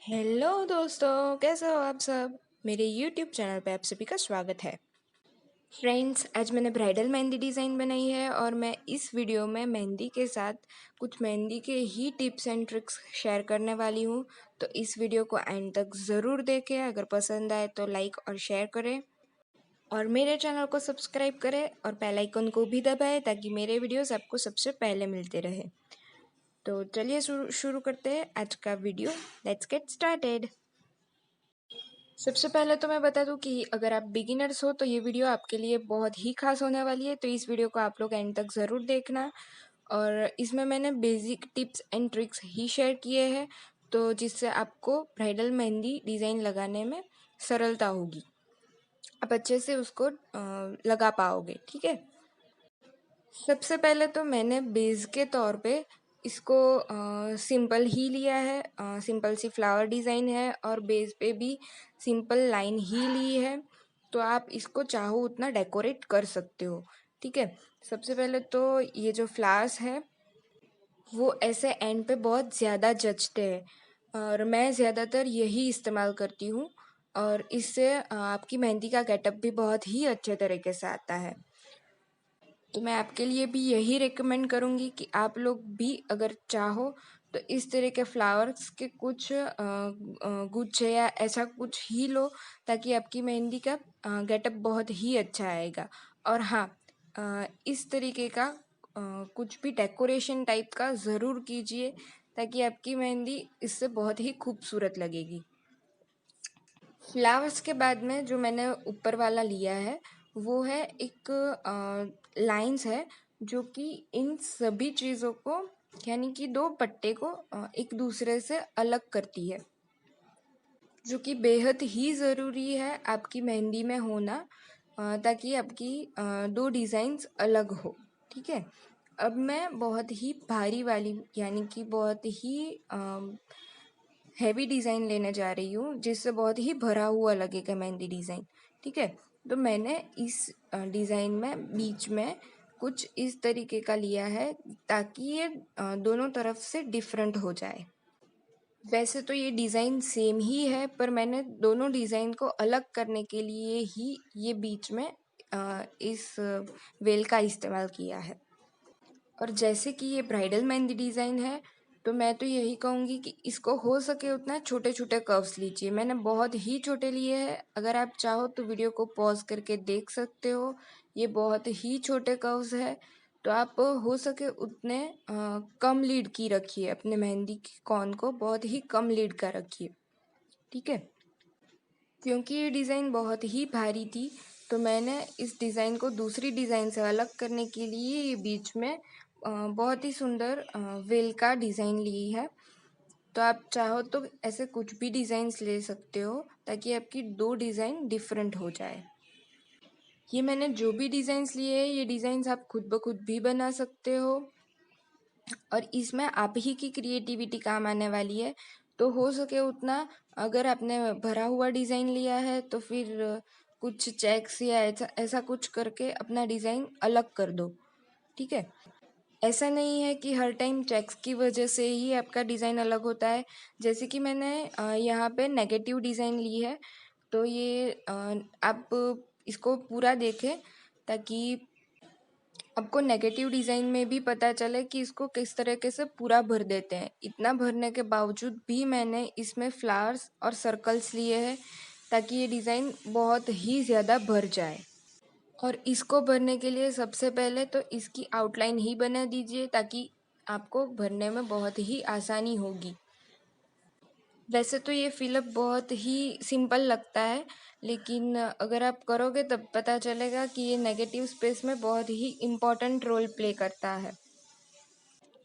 Hello दोस्तों, कैसे हो आप सब। मेरे यूट्यूब चैनल पे आप सभी का स्वागत है। फ्रेंड्स, आज मैंने ब्राइडल मेहंदी डिज़ाइन बनाई है और मैं इस वीडियो में मेहंदी के साथ कुछ मेहंदी के ही टिप्स एंड ट्रिक्स शेयर करने वाली हूँ। तो इस वीडियो को एंड तक ज़रूर देखें। अगर पसंद आए तो लाइक और शेयर करें और मेरे चैनल को सब्सक्राइब करें और बेल आइकन को भी दबाएं ताकि मेरे वीडियोस आपको सबसे पहले मिलते रहे। तो चलिए शुरू करते हैं आज का वीडियो। Let's get started. सबसे पहले तो मैं बता दूं कि अगर आप बिगिनर्स हो तो ये वीडियो आपके लिए बहुत ही खास होने वाली है। तो इस वीडियो को आप लोग एंड तक ज़रूर देखना। और इसमें मैंने basic tips and tricks he share किए हैं, तो जिससे आपको ब्राइडल मेहंदी डिज़ाइन लगाने में सरलता होगी। आप अच्छे से उसको लगा पाओगे। ठीक है। सबसे पहले तो मैंने बेस के तौर पे इसको सिंपल ही लिया है। सिंपल सी फ्लावर डिज़ाइन है और बेस पे भी सिंपल लाइन ही ली है। तो आप इसको चाहो उतना डेकोरेट कर सकते हो। ठीक है। सबसे पहले तो ये जो फ्लावर्स है वो ऐसे एंड पे बहुत ज़्यादा जचते हैं और मैं ज़्यादातर यही इस्तेमाल करती हूँ। और इससे आपकी मेहंदी का गेटअप भी बहुत ही अच्छे तरीके से आता है। तो मैं आपके लिए भी यही रिकमेंड करूँगी कि आप लोग भी अगर चाहो तो इस तरह के फ्लावर्स के कुछ गुच्छे या ऐसा कुछ ही लो, ताकि आपकी मेहंदी का गेटअप बहुत ही अच्छा आएगा। और हाँ, इस तरीके का कुछ भी डेकोरेशन टाइप का ज़रूर कीजिए, ताकि आपकी मेहंदी इससे बहुत ही खूबसूरत लगेगी। फ्लावर्स के बाद में जो मैंने ऊपर वाला लिया है वो है एक लाइंस है, जो कि इन सभी चीज़ों को, यानी कि दो पट्टे को एक दूसरे से अलग करती है, जो कि बेहद ही ज़रूरी है आपकी मेहंदी में होना, ताकि आपकी दो डिज़ाइंस अलग हो। ठीक है। अब मैं बहुत ही भारी वाली, यानी कि बहुत ही हैवी डिज़ाइन लेने जा रही हूँ, जिससे बहुत ही भरा हुआ लगेगा मेहंदी डिज़ाइन। ठीक है। तो मैंने इस डिज़ाइन में बीच में कुछ इस तरीके का लिया है, ताकि ये दोनों तरफ से डिफरेंट हो जाए। वैसे तो ये डिज़ाइन सेम ही है, पर मैंने दोनों डिज़ाइन को अलग करने के लिए ही ये बीच में इस वेल का इस्तेमाल किया है। और जैसे कि ये ब्राइडल मेहंदी डिज़ाइन है, तो मैं तो यही कहूँगी कि इसको हो सके उतना छोटे छोटे कर्व्स लीजिए। मैंने बहुत ही छोटे लिए हैं। अगर आप चाहो तो वीडियो को पॉज करके देख सकते हो। ये बहुत ही छोटे कर्व्स है। तो आप हो सके उतने कम लीड की रखिए। अपने मेहंदी की कॉन को बहुत ही कम लीड का रखिए। ठीक है। क्योंकि ये डिज़ाइन बहुत ही भारी थी, तो मैंने इस डिज़ाइन को दूसरी डिज़ाइन से अलग करने के लिए ये बीच में बहुत ही सुंदर वेल का डिज़ाइन ली है। तो आप चाहो तो ऐसे कुछ भी डिज़ाइंस ले सकते हो, ताकि आपकी दो डिज़ाइन डिफरेंट हो जाए। ये मैंने जो भी डिज़ाइंस लिए हैं, ये डिज़ाइंस आप खुद ब खुद भी बना सकते हो और इसमें आप ही की क्रिएटिविटी काम आने वाली है। तो हो सके उतना, अगर आपने भरा हुआ डिज़ाइन लिया है तो फिर कुछ चेक्स या ऐसा ऐसा कुछ करके अपना डिज़ाइन अलग कर दो। ठीक है। ऐसा नहीं है कि हर टाइम चेक्स की वजह से ही आपका डिज़ाइन अलग होता है। जैसे कि मैंने यहाँ पे नेगेटिव डिज़ाइन ली है, तो ये आप इसको पूरा देखें, ताकि आपको नेगेटिव डिज़ाइन में भी पता चले कि इसको किस तरीके से पूरा भर देते हैं। इतना भरने के बावजूद भी मैंने इसमें फ्लावर्स और सर्कल्स लिए हैं, ताकि ये डिज़ाइन बहुत ही ज़्यादा भर जाए। और इसको भरने के लिए सबसे पहले तो इसकी आउटलाइन ही बना दीजिए, ताकि आपको भरने में बहुत ही आसानी होगी। वैसे तो ये फिलअप बहुत ही सिंपल लगता है, लेकिन अगर आप करोगे तब पता चलेगा कि ये नेगेटिव स्पेस में बहुत ही इम्पोर्टेंट रोल प्ले करता है।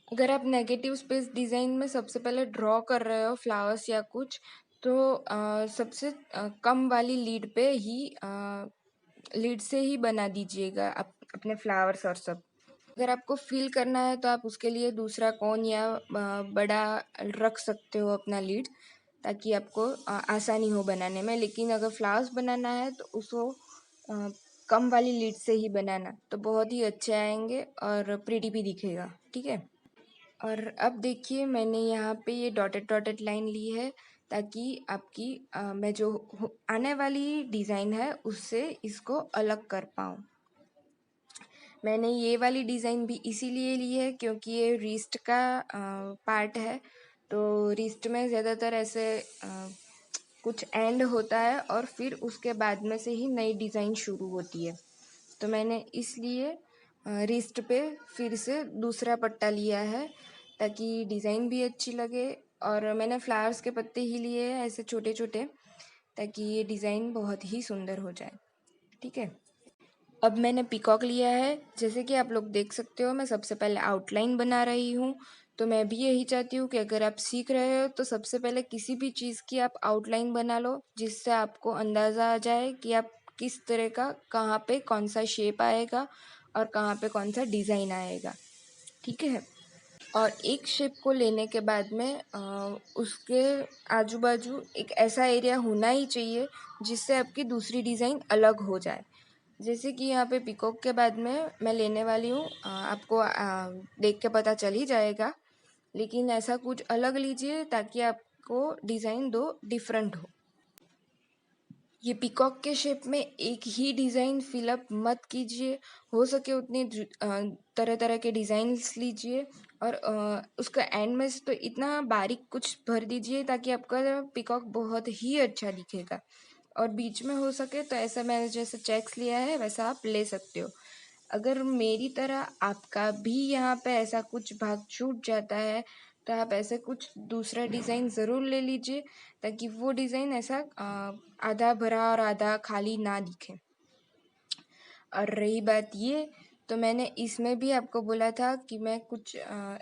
अगर आप नेगेटिव स्पेस डिज़ाइन में सबसे पहले ड्रॉ कर रहे हो फ्लावर्स या कुछ, तो सबसे कम वाली लीड पे ही लीड से ही बना दीजिएगा अपने फ्लावर्स और सब। अगर आपको फिल करना है तो आप उसके लिए दूसरा कोन या बड़ा रख सकते हो अपना लीड, ताकि आपको आसानी हो बनाने में। लेकिन अगर फ्लावर्स बनाना है तो उसको कम वाली लीड से ही बनाना, तो बहुत ही अच्छे आएंगे और प्रिटी भी दिखेगा। ठीक है। और अब देखिए, मैंने यहाँ पे ये डॉटेड डॉटेड लाइन ली है, ताकि आपकी मैं जो आने वाली डिज़ाइन है उससे इसको अलग कर पाऊँ। मैंने ये वाली डिज़ाइन भी इसीलिए ली है क्योंकि ये रिस्ट का पार्ट है। तो रिस्ट में ज़्यादातर ऐसे कुछ एंड होता है और फिर उसके बाद में से ही नई डिज़ाइन शुरू होती है। तो मैंने इसलिए रिस्ट पे फिर से दूसरा पट्टा लिया है ताकि डिज़ाइन भी अच्छी लगे। और मैंने फ्लावर्स के पत्ते ही लिए हैं ऐसे छोटे छोटे, ताकि ये डिज़ाइन बहुत ही सुंदर हो जाए। ठीक है, अब मैंने पीकॉक लिया है। जैसे कि आप लोग देख सकते हो, मैं सबसे पहले आउटलाइन बना रही हूँ। तो मैं भी यही चाहती हूँ कि अगर आप सीख रहे हो तो सबसे पहले किसी भी चीज़ की आप आउटलाइन बना लो, जिससे आपको अंदाज़ा आ जाए कि आप किस तरह का, कहाँ पे कौन सा शेप आएगा और कहाँ पे कौन सा डिज़ाइन आएगा। ठीक है, और एक शेप को लेने के बाद में उसके आजू बाजू एक ऐसा एरिया होना ही चाहिए जिससे आपकी दूसरी डिज़ाइन अलग हो जाए। जैसे कि यहाँ पे पिकॉक के बाद में मैं लेने वाली हूँ, आपको देख के पता चल ही जाएगा, लेकिन ऐसा कुछ अलग लीजिए ताकि आपको डिज़ाइन दो डिफरेंट हो। ये पीकॉक के शेप में एक ही डिज़ाइन फिलअप मत कीजिए, हो सके उतनी तरह तरह के डिज़ाइंस लीजिए और उसका एंड में से तो इतना बारीक कुछ भर दीजिए ताकि आपका पीकॉक बहुत ही अच्छा दिखेगा। और बीच में हो सके तो ऐसा मैंने जैसे चेक्स लिया है वैसा आप ले सकते हो। अगर मेरी तरह आपका भी यहाँ पे ऐसा कुछ भाग छूट जाता है तो आप ऐसे कुछ दूसरा डिज़ाइन ज़रूर ले लीजिए ताकि वो डिज़ाइन ऐसा आधा भरा और आधा खाली ना दिखे। और रही बात ये, तो मैंने इसमें भी आपको बोला था कि मैं कुछ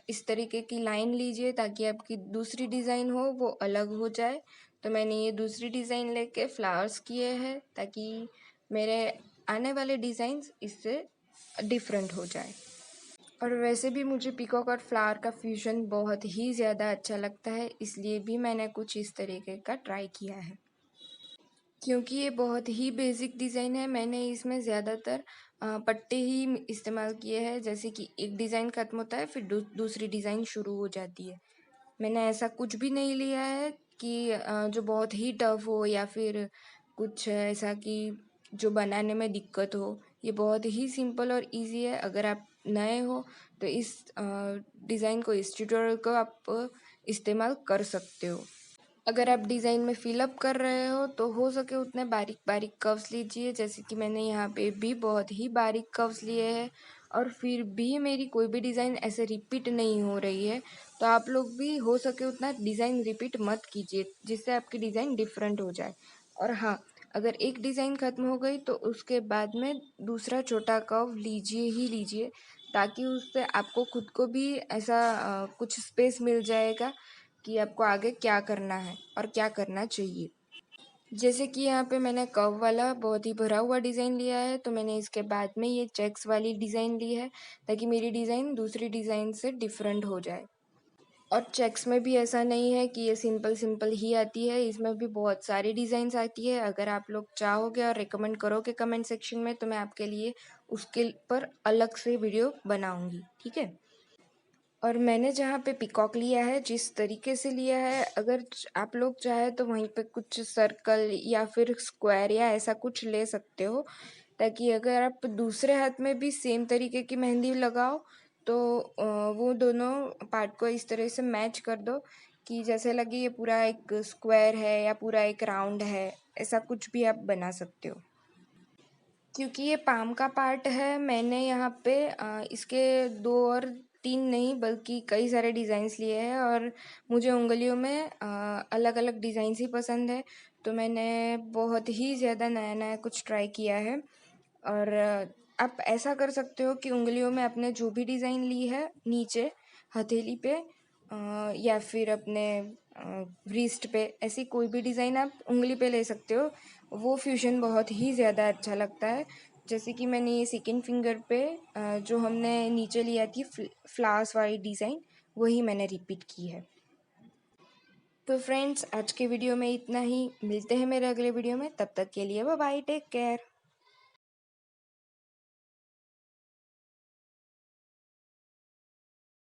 इस तरीके की लाइन लीजिए ताकि आपकी दूसरी डिज़ाइन हो वो अलग हो जाए। तो मैंने ये दूसरी डिज़ाइन लेके फ्लावर्स किए हैं ताकि मेरे आने वाले डिज़ाइंस इससे डिफरेंट हो जाए। और वैसे भी मुझे पीकॉक और फ्लावर का फ्यूजन बहुत ही ज़्यादा अच्छा लगता है, इसलिए भी मैंने कुछ इस तरीके का ट्राई किया है। क्योंकि ये बहुत ही बेसिक डिज़ाइन है, मैंने इसमें ज़्यादातर पट्टे ही इस्तेमाल किए हैं। जैसे कि एक डिज़ाइन ख़त्म होता है फिर दूसरी डिज़ाइन शुरू हो जाती है। मैंने ऐसा कुछ भी नहीं लिया है कि जो बहुत ही टफ हो या फिर कुछ ऐसा कि जो बनाने में दिक्कत हो। ये बहुत ही सिंपल और इजी है। अगर आप नए हो तो इस डिज़ाइन को, इस ट्यूटोरियल को आप इस्तेमाल कर सकते हो। अगर आप डिज़ाइन में फिलअप कर रहे हो तो हो सके उतने बारीक बारीक कर्व्स लीजिए, जैसे कि मैंने यहाँ पे भी बहुत ही बारीक कर्व्स लिए हैं और फिर भी मेरी कोई भी डिज़ाइन ऐसे रिपीट नहीं हो रही है। तो आप लोग भी हो सके उतना डिज़ाइन रिपीट मत कीजिए जिससे आपकी डिज़ाइन डिफरेंट हो जाए। और हाँ, अगर एक डिज़ाइन ख़त्म हो गई तो उसके बाद में दूसरा छोटा कर्व लीजिए ही लीजिए, ताकि उससे आपको खुद को भी ऐसा कुछ स्पेस मिल जाएगा कि आपको आगे क्या करना है और क्या करना चाहिए। जैसे कि यहाँ पे मैंने कर्व वाला बहुत ही भरा हुआ डिज़ाइन लिया है, तो मैंने इसके बाद में ये चेक्स वाली डिज़ाइन ली है ताकि मेरी डिज़ाइन दूसरी डिज़ाइन से डिफरेंट हो जाए। और चेक्स में भी ऐसा नहीं है कि ये सिंपल सिंपल ही आती है, इसमें भी बहुत सारी डिज़ाइंस आती है। अगर आप लोग चाहोगे और रिकमेंड करोगे कमेंट सेक्शन में तो मैं आपके लिए उसके पर अलग से वीडियो बनाऊँगी। ठीक है, और मैंने जहाँ पे पीकॉक लिया है, जिस तरीके से लिया है, अगर आप लोग चाहे तो वहीं पे कुछ सर्कल या फिर स्क्वायर या ऐसा कुछ ले सकते हो, ताकि अगर आप दूसरे हाथ में भी सेम तरीके की मेहंदी लगाओ तो वो दोनों पार्ट को इस तरह से मैच कर दो कि जैसे लगे ये पूरा एक स्क्वायर है या पूरा एक राउंड है, ऐसा कुछ भी आप बना सकते हो। क्योंकि ये पाम का पार्ट है, मैंने यहाँ पे इसके 2 और 3 नहीं बल्कि कई सारे डिज़ाइंस लिए हैं और मुझे उँगलियों में अलग अलग डिज़ाइंस ही पसंद है। तो मैंने बहुत ही ज़्यादा नया नया कुछ ट्राई किया है। और आप ऐसा कर सकते हो कि उँगलियों में अपने जो भी डिज़ाइन ली है नीचे हथेली पे या फिर अपने रिस्ट पे, ऐसी कोई भी डिज़ाइन आप उंगली पे ले सकते हो। वो फ्यूजन बहुत ही ज़्यादा अच्छा लगता है। जैसे कि मैंने ये सेकंड फिंगर पे जो हमने नीचे लिया थी फ्लावर्स वाली डिज़ाइन, वही मैंने रिपीट की है। तो फ्रेंड्स, आज के वीडियो में इतना ही। मिलते हैं मेरे अगले वीडियो में, तब तक के लिए बाय बाय, टेक केयर।